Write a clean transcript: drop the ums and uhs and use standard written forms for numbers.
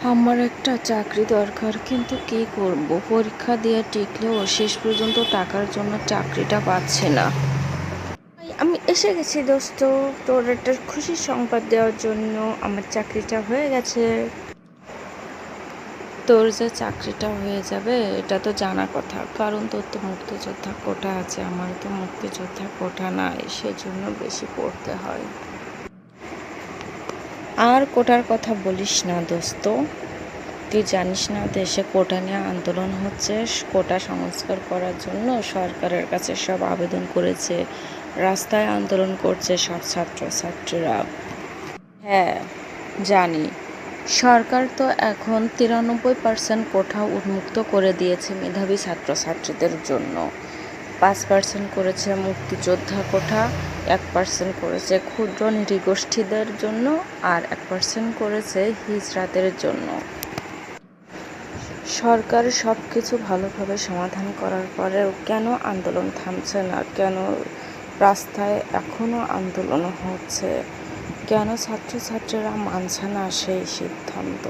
আমার একটা চাকরি দরকার, কিন্তু কি করব? পরীক্ষা দিয়ে টিকলেও শেষ পর্যন্ত টাকার জন্য চাকরিটা পাচ্ছি না। আমি এসে গেছি দোস্ত, তোর একটা খুশির সংবাদ দেওয়ার জন্য। আমার চাকরিটা হয়ে গেছে। তোর যে চাকরিটা হয়ে যাবে এটা তো জানা কথা, কারণ তোর তো মুক্তিযোদ্ধা কোটা আছে, আমার তো মুক্তিযোদ্ধা কোটা নাই, সেজন্য বেশি পড়তে হয়। আর কোটার কথা বলিস না দোস্ত, তুই জানিস না দেশে কোটা নিয়ে আন্দোলন হচ্ছে। কোটা সংস্কার করার জন্য সরকারের কাছে সব আবেদন করেছে, রাস্তায় আন্দোলন করছে সব ছাত্রছাত্রীরা। হ্যাঁ, জানি। সরকার তো এখন 93% কোঠা উন্মুক্ত করে দিয়েছে মেধাবী ছাত্রছাত্রীদের জন্য। 5% করেছে মুক্তিযোদ্ধা কোঠা, 1% করেছে ক্ষুদ্র নৃগোষ্ঠীদের জন্য, আর 1% করেছে হিজড়াদের জন্য। সরকার সব কিছু ভালোভাবে সমাধান করার পরেও কেন আন্দোলন থামছে না? কেন রাস্তায় এখনও আন্দোলন হচ্ছে? কেন ছাত্রছাত্রীরা মানছে না সেই সিদ্ধান্ত?